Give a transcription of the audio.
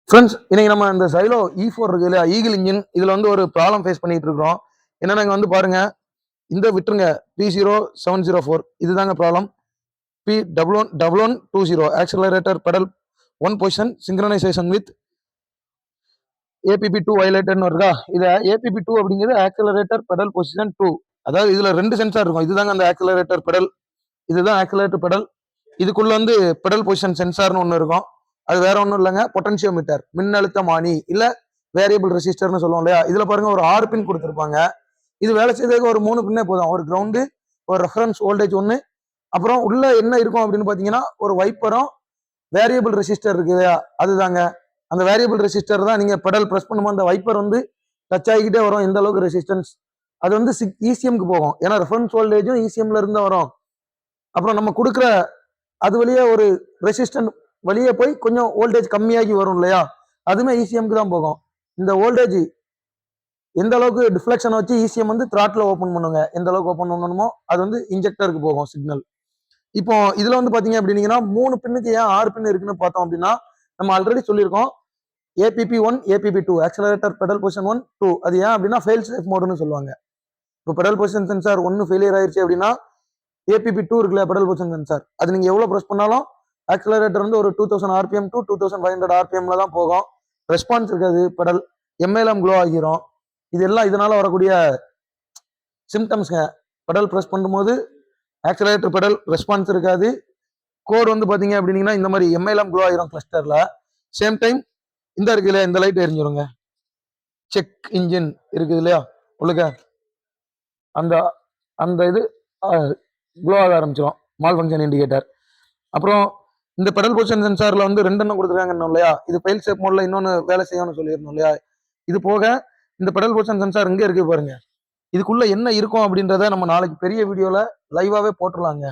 Friends, இன்னைக்கு நம்ம இந்த சைலோ E4 இருக்கு இல்லையா, ஈகிள் இன்ஜின். இதுல வந்து ஒரு ப்ராப்ளம் ஃபேஸ் பண்ணிட்டு இருக்கிறோம். என்னன்னா, இங்க வந்து பாருங்க, இந்த விட்டுருங்க P0704 இதுதாங்க problem. P1120 accelerator pedal one position synchronization with APP2 வயலேட்டர்னு வருதா. இதை APP2 அப்படிங்கிறது ஆக்சிலரேட்டர் பெடல் பொசிஷன் 2. அதாவது இதுல ரெண்டு சென்சார் இருக்கும். இதுதாங்க அந்த ஆக்சிலரேட்டர் பெடல், இதுதான் ஆக்சிலரேட்டர் பெடல். இதுக்குள்ள வந்து பெடல் பொசிஷன் சென்சார்னு ஒன்று இருக்கும். அது வேற ஒன்றும் இல்லைங்க, பொட்டன்சியோமீட்டர், மின்னழுத்தமானி இல்ல வேரியபிள் ரெசிஸ்டர்னு சொல்லுவோம் இல்லையா. இதுல பாருங்க ஒரு 6 பின் கொடுத்துருப்பாங்க. இது வேலை செய்யறதுக்கு ஒரு 3 பின்னே போதும். ஒரு கிரவுண்டு, ஒரு ரெஃபரன்ஸ் வோல்டேஜ் ஒன்று, அப்புறம் உள்ள என்ன இருக்கும் அப்படின்னு பாத்தீங்கன்னா ஒரு வைப்பரும் வேரியபிள் ரெசிஸ்டர் இருக்கு இல்லையா, அதுதாங்க. அந்த வேரியபிள் ரெசிஸ்டர் தான் நீங்க பெடல் பிரஸ் பண்ணும்போது அந்த வைப்பர் வந்து டச் ஆகிக்கிட்டே வரும். எந்த அளவுக்கு ரெசிஸ்டன்ஸ் அது வந்து ECMக்கு போகும். ஏன்னா ரெஃபரன்ஸ் வோல்டேஜும் ECMல இருந்து வரும். அப்புறம் நம்ம கொடுக்குற அது வழியே ஒரு ரெசிஸ்டன்ட் வழியே போய் கொஞ்சம் வோல்டேஜ் கம்மியாகி வரும் இல்லையா, அதுவுமே ECMக்கு தான் போகும். இந்த வோல்டேஜ் எந்த அளவுக்கு டிஃப்ளெக்ஷன் வச்சு ECM வந்து த்ராட்டில் ஓப்பன் பண்ணுங்க, எந்த அளவுக்கு ஓப்பன் பண்ணணுமோ அது வந்து இன்ஜெக்டருக்கு போகும் சிக்னல். இப்போ இதுல வந்து பாத்தீங்க அப்படின்னீங்கன்னா 3 பின்னுக்கு ஏன் 6 பின் இருக்குன்னு பார்த்தோம் அப்படின்னா, நம்ம ஆல்ரெடி சொல்லியிருக்கோம் APP1 APP2 accelerator pedal position 1 2. அது ஏன் அப்படின்னா ஃபெயில் சேஃப் மோடுன்னு சொல்லுவாங்க. இப்போ பெடல் பொசிஷன் சென்சார் 1 ஃபெயிலியர் ஆயிருச்சு அப்படின்னா APP2 இருக்குல்ல பெடல் பொசிஷன் சென்சார், அது நீங்க எவ்வளவு ப்ரெஸ் பண்ணாலும் ஆக்சிலரேட்டர் வந்து ஒரு 2000 RPM டு 2500 RPMல தான் போகும். ரெஸ்பான்ஸ் இருக்காது, பெடல் MLM க்ளோ ஆகிரும். இதெல்லாம் இதனால வரக்கூடிய சிம்டம்ஸ்ங்க. பெடல் ப்ரெஸ் பண்ணும்போது ஆக்சிலரேட்டர் பெடல் ரெஸ்பான்ஸ் இருக்காது. கோர் வந்து பாத்தீங்க அப்படின்னீங்கன்னா இந்த மாதிரி MLM க்ளோ ஆகிரும் கிளஸ்டர்ல. சேம் டைம் இந்த இருக்கு இல்லையா, இந்த லைட் எரிஞ்சிருங்க. செக் இன்ஜின் இருக்குது இல்லையா உங்களுக்கு, அந்த அந்த இது க்ளோ ஆக ஆரம்பிச்சிடும், மால் ஃபங்க்ஷன் இண்டிகேட்டர். அப்புறம் இந்த பெடல் பொசிஷன் சென்சார்ல வந்து 2 எண்ணம் கொடுத்துருக்காங்க இல்லையா, இது ஃபெயில் சேஃப் மோட்ல இன்னொன்னு வேலை செய்யணும்னு சொல்லியிருந்தோம் இல்லையா. இது போக இந்த பெடல் பொசிஷன் சென்சார் இங்க இருக்கு பாருங்க, இதுக்குள்ள என்ன இருக்கும் அப்படின்றத நம்ம நாளைக்கு பெரிய வீடியோல லைவாவே போட்டுடலாங்க.